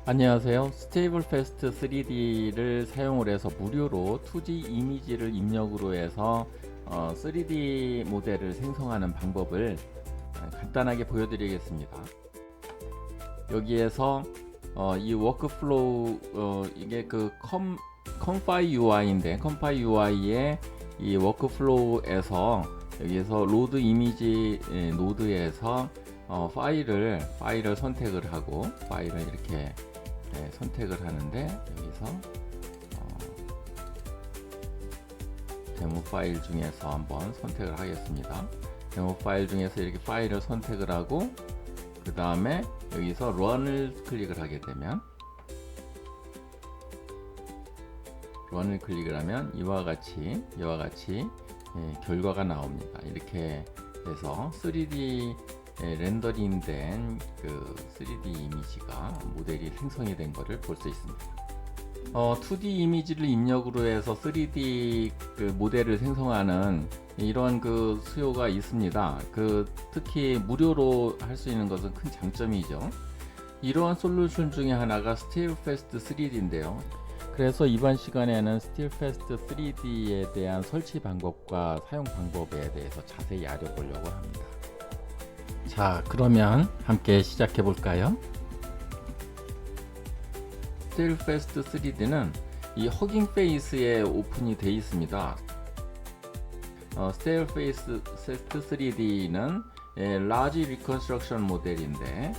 안녕하세요. 스테이블 패스트 3D를 사용을 해서 무료로 2D 이미지를 입력으로 해서 3D 모델을 생성하는 방법을 간단하게 보여드리겠습니다. 여기에서 이 워크플로우 이게 그 컴파이 UI인데 컴파이 UI의 이 워크플로우에서 여기에서 로드 이미지 노드에서 파일을 선택을 하고 파일을 이렇게 선택을 하는데 여기서 데모 파일 중에서 한번 선택을 하겠습니다. 데모 파일 중에서 이렇게 파일을 선택을 하고 그 다음에 여기서 런을 클릭을 하게 되면 런을 클릭을 하면 이와 같이 결과가 나옵니다. 이렇게 해서 3D 렌더링된 그 3D 이미지가 모델이 생성이 된 것을 볼 수 있습니다. 2D 이미지를 입력으로 해서 3D 그 모델을 생성하는 이런 그 수요가 있습니다. 특히 무료로 할 수 있는 것은 큰 장점이죠. 이러한 솔루션 중에 하나가 스틸패스트 3D인데요. 그래서 이번 시간에는 스틸패스트 3D에 대한 설치 방법과 사용 방법에 대해서 자세히 알아보려고 합니다. 자, 그러면 함께 시작해 볼까요? 스틸패스트 3D는 이 허깅 페이스에 오픈이 되어 있습니다. 스틸패스트 3D는 라지 리컨스트럭션 모델인데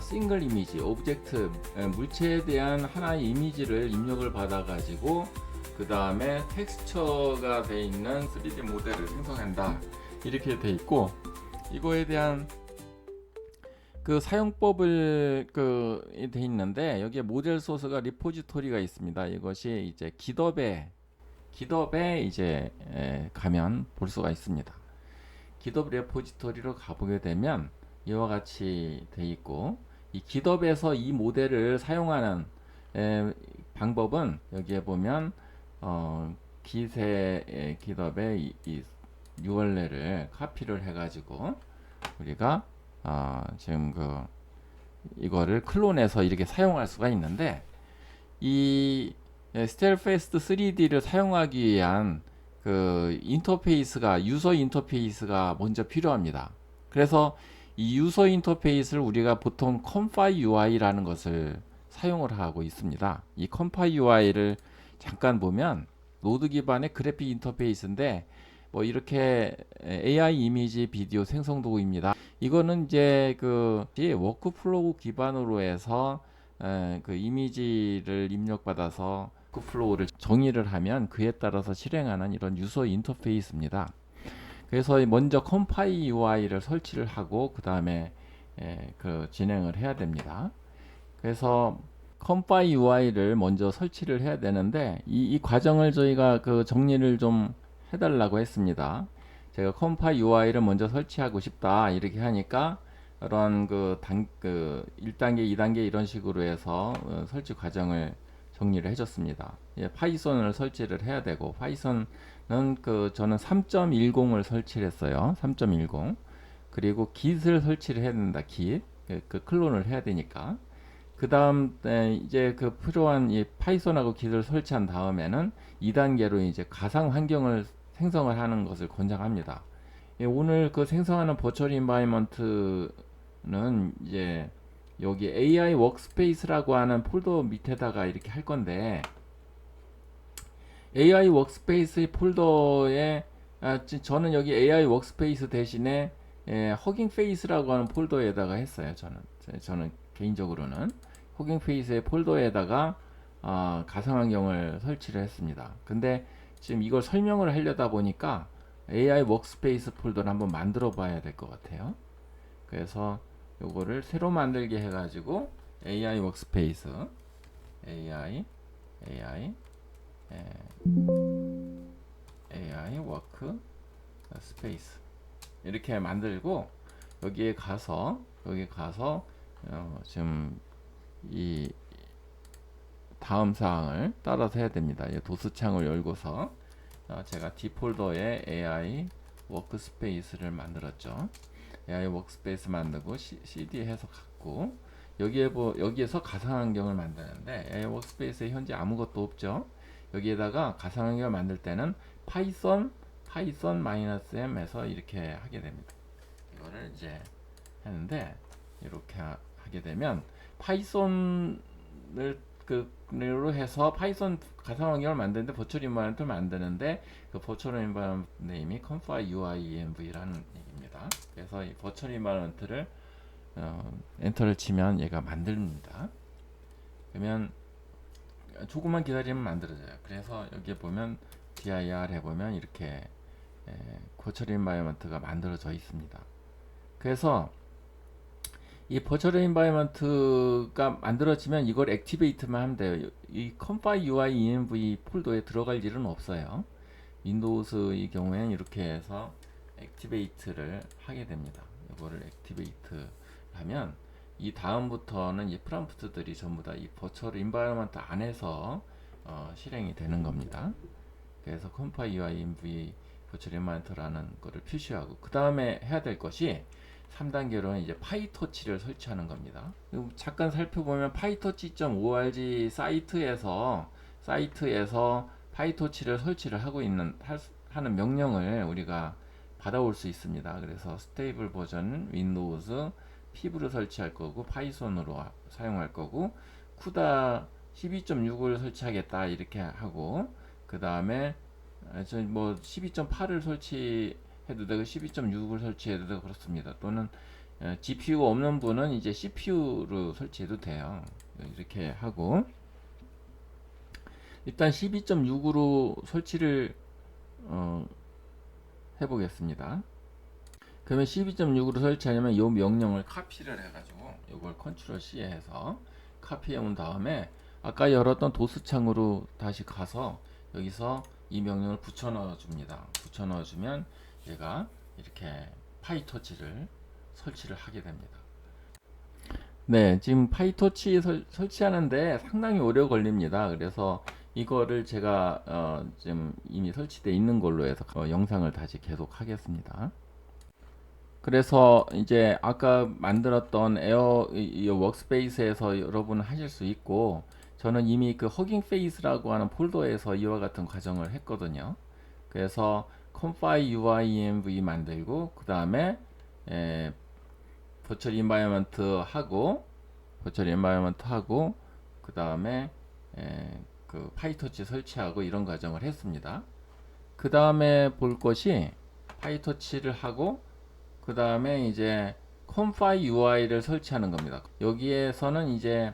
싱글 이미지, 오브젝트, 물체에 대한 하나의 이미지를 입력을 받아 가지고 그 다음에 텍스처가 되어 있는 3D 모델을 생성한다, 이렇게 돼 있고, 이거에 대한 그 사용법을 돼 있는데 여기에 모델 소스가 리포지토리가 있습니다. 이것이 이제 깃허브에 이제 가면 볼 수가 있습니다. 깃허브 리포지토리로 가보게 되면 이와 같이 돼 있고, 이 깃허브에서 이 모델을 사용하는 방법은 여기에 보면 깃허브의 이 URL을 카피를 해가지고 우리가 지금 이거를 클론해서 이렇게 사용할 수가 있는데, 이 스틸패스트 3D를 사용하기 위한 유저 인터페이스가 먼저 필요합니다. 그래서 이 유저 인터페이스를 우리가 보통 컴파이 UI라는 것을 사용을 하고 있습니다. 이 컴파이 UI를 잠깐 보면 노드 기반의 그래픽 인터페이스인데, 뭐 이렇게 AI 이미지 비디오 생성 도구입니다. 이거는 이제 워크플로우 기반으로 해서 이미지를 입력받아서 워크플로우를 정의를 하면 그에 따라서 실행하는 이런 유저 인터페이스입니다. 그래서 먼저 컴파이 UI를 설치를 하고 그 다음에 진행을 해야 됩니다. 그래서 컴파이 UI를 먼저 설치를 해야 되는데 이 과정을 저희가 정리를 좀 해달라고 했습니다. 제가 컴파이 UI를 먼저 설치하고 싶다 이렇게 하니까 그런 1단계, 2단계 이런 식으로 해서 설치 과정을 정리를 해줬습니다. 파이썬을 설치를 해야 되고, 파이썬은 저는 3.10을 설치를 했어요. 3.10. 그리고 git을 설치를 해야 된다. git. 클론을 해야 되니까. 그 다음 이제 필요한 이 파이썬하고 git을 설치한 다음에는 2단계로 이제 가상 환경을 생성을 하는 것을 권장합니다. 오늘 생성하는 버추얼 인바이먼트는 이제 여기 AI 워크스페이스라고 하는 폴더 밑에다가 이렇게 할 건데, AI 워크스페이스 폴더에 저는 여기 AI 워크스페이스 대신에 허깅 페이스라고 하는 폴더에다가 했어요. 저는 개인적으로는 허깅 페이스의 폴더에다가 가상 환경을 설치를 했습니다. 근데 지금 이걸 설명을 하려다 보니까 AI 워크스페이스 폴더를 한번 만들어 봐야 될 것 같아요. 그래서 요거를 새로 만들게 해가지고 AI 워크스페이스 AI 워크 스페이스 이렇게 만들고, 여기 가서 지금 이 다음 사항을 따라서 해야 됩니다. 도스창을 열고서 제가 디폴더에 AI 워크스페이스를 만들었죠. AI 워크스페이스 만들고 CD 해서 갖고, 여기에서 가상환경을 만드는데 AI 워크스페이스에 현재 아무것도 없죠. 여기에다가 가상환경을 만들 때는 파이썬-m에서 이렇게 하게 됩니다. 이거를 이제 하는데 이렇게 하게 되면 파이썬을 그로 해서 파이썬 가상환경을 만드는데 버추얼 인바이런트를 만드는데 그 버추얼 인바이런트 네임이 config UI env라는 얘기입니다. 그래서 이 버추얼 인바이런트를 엔터를 치면 얘가 만듭니다. 그러면 조금만 기다리면 만들어져요. 그래서 여기에 보면 dir 해보면 이렇게 버추얼 인바이런트가 만들어져 있습니다. 그래서 이 버추얼 인바이런트가 만들어지면 이걸 액티베이트만 하면 돼요. 이 config UI env 폴더에 들어갈 일은 없어요. 윈도우즈의 경우에는 이렇게 해서 액티베이트를 하게 됩니다. 이거를 액티베이트 하면 이 다음부터는 이 프롬프트들이 전부 다 이 버추얼 인바이런먼트 안에서 실행이 되는 겁니다. 그래서 config UI env 버추얼 인바이런먼트라는 거를 표시하고 그 다음에 해야 될 것이 3단계로는 이제 파이토치를 설치하는 겁니다. 잠깐 살펴보면 파이토치.org 사이트에서 파이토치를 설치를 하는 명령을 우리가 받아올 수 있습니다. 그래서 스테이블 버전은 윈도우즈 피브를 설치할 거고 파이썬으로 사용할 거고 쿠다 12.6을 설치하겠다 이렇게 하고 그 다음에 뭐 12.8을 설치해도 되고 12.6을 설치해도 되고 그렇습니다. 또는 GPU가 없는 분은 이제 CPU로 설치해도 돼요. 이렇게 하고 일단 12.6으로 설치를 해보겠습니다. 그러면 12.6으로 설치하려면 이 명령을 카피를 해가지고 이걸 컨트롤 C 해서 카피해 온 다음에 아까 열었던 도스 창으로 다시 가서 여기서 이 명령을 붙여 넣어 줍니다. 붙여 넣어 주면 얘가 이렇게 파이토치를 설치를 하게 됩니다. 네, 지금 파이토치 설치하는데 상당히 오래 걸립니다. 그래서 이거를 제가 지금 이미 설치되어 있는 걸로 해서 영상을 다시 계속 하겠습니다. 그래서 이제 아까 만들었던 이 워크스페이스에서 여러분은 하실 수 있고 저는 이미 그 허깅 페이스라고 하는 폴더에서 이와 같은 과정을 했거든요. 그래서 config UI env 만들고 그 다음에 버추얼 인바이러먼트 하고 그 다음에 그 파이토치 설치하고 이런 과정을 했습니다. 그 다음에 볼 것이 파이토치를 하고 그 다음에 이제 config UI를 설치하는 겁니다. 여기에서는 이제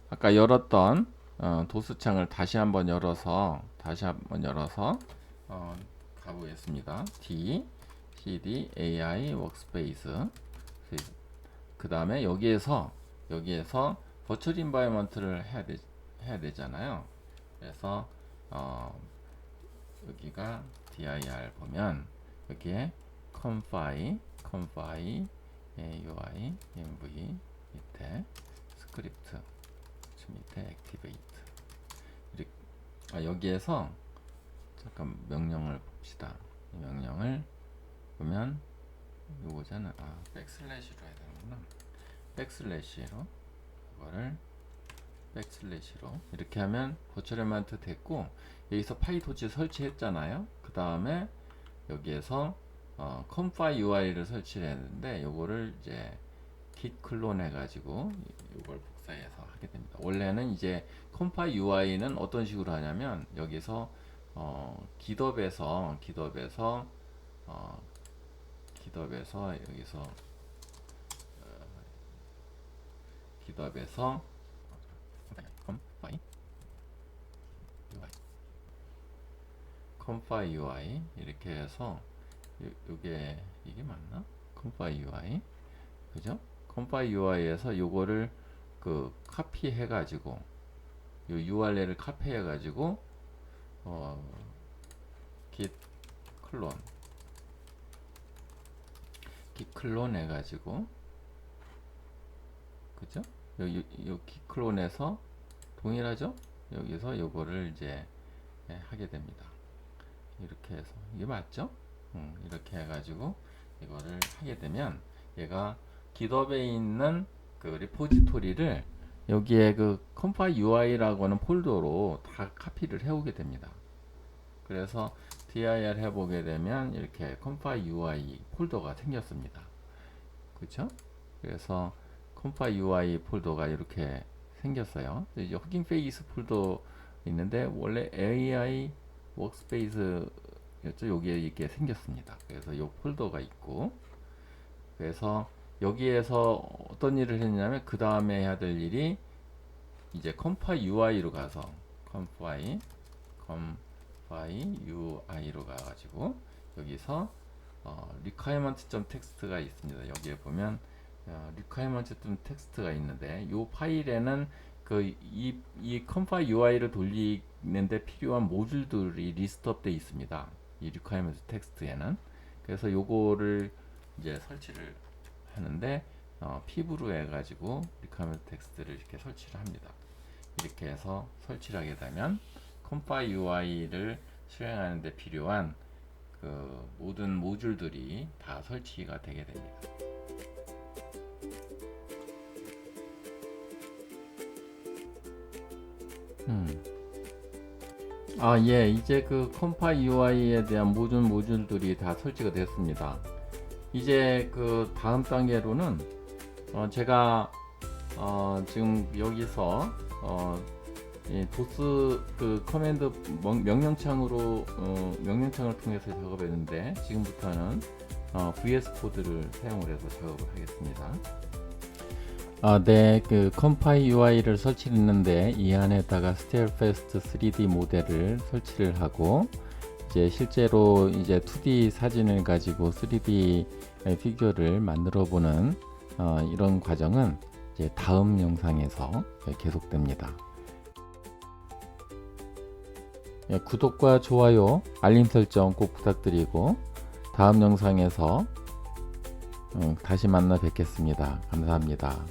아까 열었던 도스 창을 다시 한번 열어서 가보겠습니다. D CD AI workspace 그 다음에 여기에서 버추얼 인바이러먼트를 해야 되잖아요. 그래서 여기가 dir 보면 여기에 config UI env 밑에 스크립트 밑에 activate 여기에서 잠깐 명령을 봅시다. 이 명령을 보면 요거잖아. 백슬래시로 해야 되는구나. 백슬래시로 이거를 백슬래시로 이렇게 하면 버추얼 인바이러먼트 됐고 여기서 파이토치 설치했잖아요. 그 다음에 여기에서 config UI를 설치를 했는데 요거를 이제 git 클론 해가지고 이걸 복사해서 하게 됩니다. 원래는 이제 config UI는 어떤 식으로 하냐면 여기서 GitHub에서 여기서 GitHub에서 config UI 이렇게 해서 이게 맞나? config UI 그죠? config UI에서 요거를 그 카피해 가지고 요 URL을 카피해 가지고 git 클론 해 가지고 그죠? 요 git 클론에서 동일하죠? 여기서 요거를 이제 하게 됩니다. 이렇게 해서 이게 맞죠? 이렇게 해가지고 이거를 하게 되면 얘가 GitHub에 있는 그 리포지토리를 여기에 그 컴파일 UI라고 하는 폴더로 다 카피를 해오게 됩니다. 그래서 dir 해보게 되면 이렇게 컴파일 UI 폴더가 생겼습니다. 그렇죠? 그래서 컴파일 UI 폴더가 이렇게 생겼어요. 이제 허깅 페이스 폴더 있는데 원래 AI 워크스페이스였죠. 여기에 이렇게 생겼습니다. 그래서 이 폴더가 있고, 그래서 여기에서 어떤 일을 했냐면 그 다음에 해야 될 일이 이제 컴파일 UI로 가서 컴파일 UI로 가가지고 여기서 requirement.txt가 있습니다. 여기에 보면 requirement.txt가 있는데 이 파일에는 이 컴파일 UI를 돌리는데 필요한 모듈들이 리스트업 되어 있습니다. 이 requirement.txt에는. 그래서 요거를 이제 설치를 하는데 piv로 해가지고 requirement.txt를 이렇게 설치를 합니다. 이렇게 해서 설치를 하게 되면 컴파일 UI를 실행하는 데 필요한 그 모든 모듈들이 다 설치가 되게 됩니다. 예, 이제 그 컴파일 UI에 대한 모든 모듈들이 다 설치가 됐습니다. 이제 그 다음 단계로는 제가 지금 여기서 도스 그 커맨드 명령창으로 명령창을 통해서 작업했는데 지금부터는 VS 코드를 사용을 해서 작업을 하겠습니다. 네, 그 컴파일 UI를 설치했는데 이 안에다가 스테어패스트 3D 모델을 설치를 하고 이제 실제로 이제 2D 사진을 가지고 3D 피규어를 만들어 보는 이런 과정은 이제 다음 영상에서 계속됩니다. 구독과 좋아요, 알림 설정 꼭 부탁드리고 다음 영상에서 다시 만나 뵙겠습니다. 감사합니다.